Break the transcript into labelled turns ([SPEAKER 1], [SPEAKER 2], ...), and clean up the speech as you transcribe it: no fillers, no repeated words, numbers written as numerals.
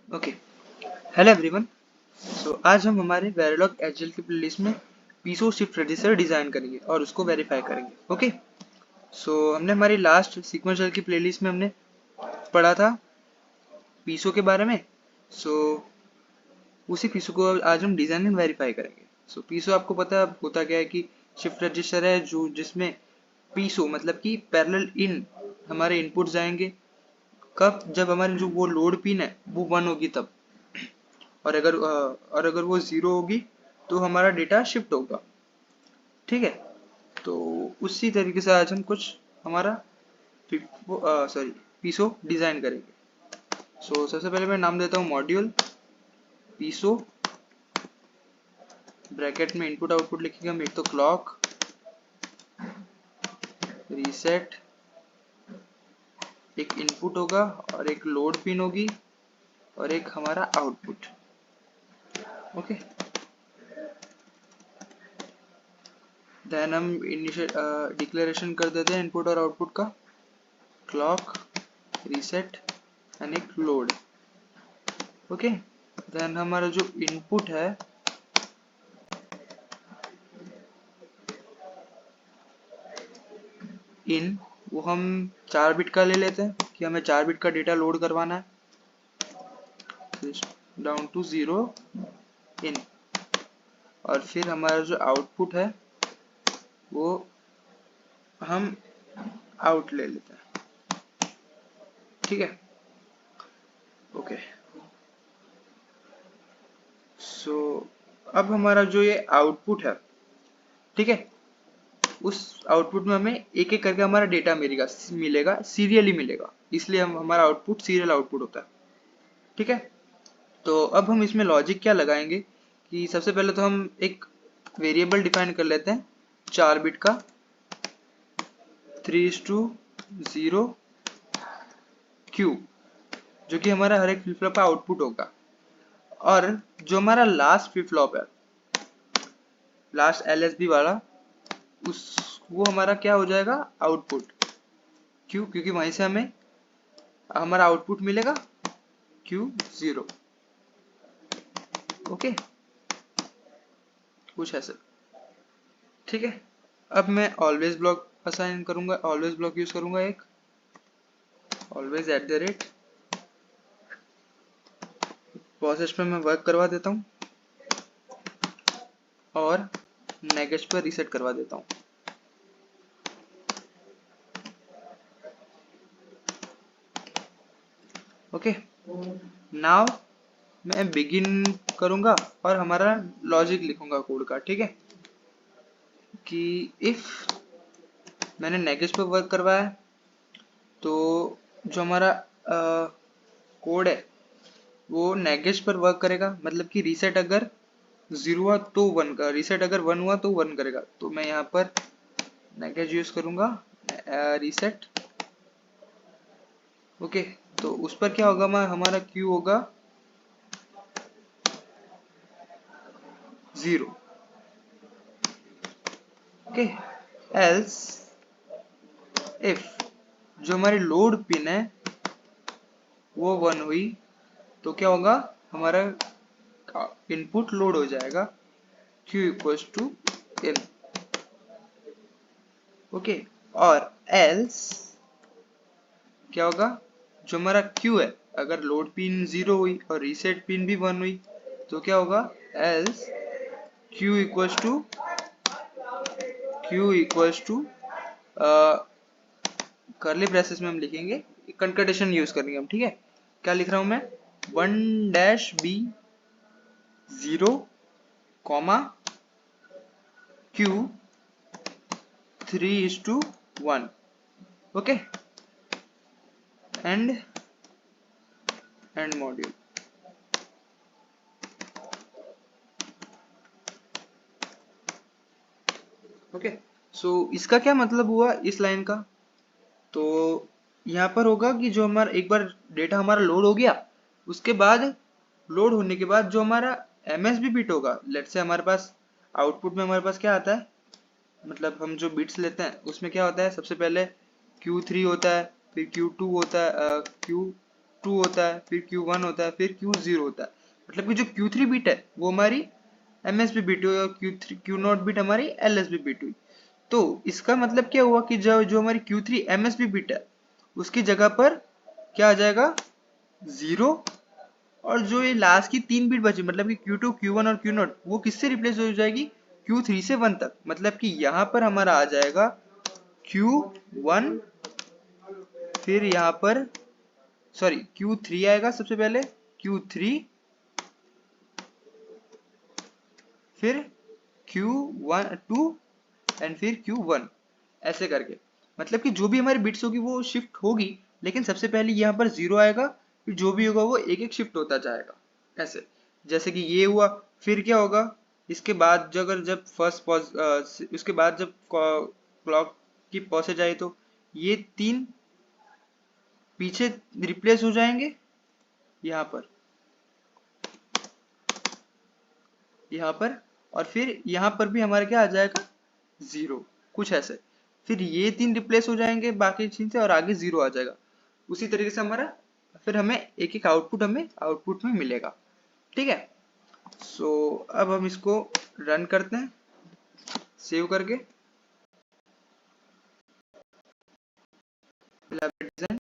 [SPEAKER 1] Okay. Hello everyone. सो आज हम हमारे वेरिलॉग एचएल की प्लेलिस्ट में पीसो शिफ्ट रजिस्टर डिजाइन करेंगे और उसको वेरीफाई करेंगे। ओके। सो हमने हमारी लास्ट सीक्वेंशियल की प्लेलिस्ट में हमने पढ़ा था पीसो के बारे में। सो उसी पीसो को आज हम डिजाइन एंड वेरीफाई करेंगे। सो पीसो आपको पता होता क्या है कि शिफ्ट रजिस्टर है जो जिसमें पीसो मतलब कि पैरेलल इन हमारे इनपुट्स आएंगे। कब? जब हमारी जो वो लोड पिन है वो 1 होगी तब। और अगर वो 0 होगी तो हमारा डेटा शिफ्ट होगा। ठीक है। तो उसी तरीके से आज हम कुछ हमारा सॉरी पीसो डिजाइन करेंगे। सबसे पहले मैं नाम देता हूँ मॉड्यूल पीसो। ब्रैकेट में इनपुट आउटपुट लिखेंगे हम। एक तो क्लॉक, रीसेट, एक इनपुट होगा और एक लोड पिन होगी और एक हमारा आउटपुट। ओके। देन हम इनिशियल डिक्लेरेशन कर देते हैं इनपुट और आउटपुट का। क्लॉक, रीसेट एंड एक लोड। ओके। देन हमारा जो इनपुट है इन, वो हम 4 बिट का ले लेते हैं कि हमें 4 बिट का डेटा लोड करवाना है। डाउन टू 0 इन। और फिर हमारा जो आउटपुट है वो हम आउट ले लेते हैं। ठीक है। ओके। सो अब हमारा जो ये आउटपुट है, ठीक है, उस आउटपुट में हमें एक एक करके हमारा डेटा मिलेगा सीरियली मिलेगा, इसलिए हम हमारा आउटपुट सीरियल आउटपुट होता है। ठीक है। तो अब हम इसमें लॉजिक क्या लगाएंगे कि सबसे पहले तो हम एक वेरिएबल डिफाइन कर लेते हैं 4 बिट का 3:0 क्यू, जो कि हमारा हर एक फ्लिप फ्लॉप का आउटपुट होगा। और जो हमारा लास्ट फ्लिप फ्लॉप है, लास्ट एलएसबी वाला, उस वो हमारा क्या हो जाएगा? आउटपुट। क्यों? क्योंकि वहीं से हमें हमारा आउटपुट मिलेगा Q0। ओके, कुछ ऐसे। ठीक है। अब मैं ऑलवेज ब्लॉक असाइन करूंगा, ऑलवेज ब्लॉक यूज करूंगा। एक ऑलवेज @ प्रोसेस पे मैं वर्क करवा देता हूँ और नेगेस्ट पर रीसेट करवा देता हूँ। ओके। नाउ मैं बिगिन करूंगा और हमारा लॉजिक लिखूंगा कोड का। ठीक है, कि इफ मैंने नेगेस्ट पर वर्क करवाया तो जो हमारा कोड है वो नेगेस्ट पर वर्क करेगा, मतलब कि रीसेट अगर 0 हुआ तो 1 का, रीसेट अगर 1 हुआ तो 1 करेगा। तो मैं यहाँ पर नेगेस्ट यूज करूंगा, रीसेट। ओके। तो उस पर क्या होगा? हमारा क्यू होगा 0। ओके। एल्स इफ जो हमारी लोड पिन है वो 1 हुई तो क्या होगा? हमारा इनपुट लोड हो जाएगा Q equals to in. Okay. और एल्स क्या होगा? जो हमारा Q है, अगर लोड पिन 0 हुई और रीसेट पिन भी 1 हुई तो क्या होगा? Else Q equals to curly braces में हम लिखेंगे, कंकर्टेशन यूज करेंगे हम। ठीक है। क्या लिख रहा हूं मैं? 1-B 0, Q 3:1। Okay. And module. Okay. So इसका क्या मतलब हुआ इस लाइन का? तो यहाँ पर होगा कि जो हमारा एक बार डेटा हमारा लोड हो गया, उसके बाद लोड होने के बाद जो हमारा MSB बिट होगा, लेट्स से हमारे पास आउटपुट में हमारे पास क्या आता है, मतलब हम जो बिट्स लेते हैं उसमें क्या होता है? सबसे पहले Q3 होता है, फिर Q2 होता है, Q2 होता है, फिर Q1 होता है, फिर Q0 होता है। मतलब कि जो Q3 बिट है वो हमारी MSB बिट हुई और Q0 बिट हमारी LSB बिट हुई। तो इसका मतलब क्या हुआ कि जो जो हमारी Q3 MSB बिट है उसकी जगह पर क्या आ जाएगा 0, और जो ये लास्ट की 3 बिट बची मतलब कि Q2, Q1 और Q0 वो किससे रिप्लेस हो जाएगी Q3 से 1 तक। मतलब कि यहाँ पर हमारा आ जाएगा Q1, फिर यहाँ पर सॉरी Q3 आएगा सबसे पहले, Q3, फिर Q1 2 एंड फिर Q1, ऐसे करके। मतलब कि जो भी हमारी बिट्स होगी वो शिफ्ट होगी, लेकिन सबसे पहले यहाँ पर 0 आएगा, फिर जो भी होगा वो एक एक शिफ्ट होता जाएगा ऐसे। जैसे कि ये हुआ, फिर क्या होगा इसके बाद जो अगर जब उसके बाद जब क्लॉक की पॉसेज आई तो ये 3 पीछे रिप्लेस हो जाएंगे यहाँ पर, यहाँ पर, और फिर यहाँ पर भी हमारे क्या आ जाएगा 0, कुछ ऐसे। फिर ये 3 रिप्लेस हो जाएंगे बाकी चीज से और आगे 0 आ जाएगा। उसी तरीके से हमारा फिर हमें एक एक आउटपुट हमें आउटपुट में मिलेगा। ठीक है। सो अब हम इसको रन करते हैं सेव करके डिजाइन।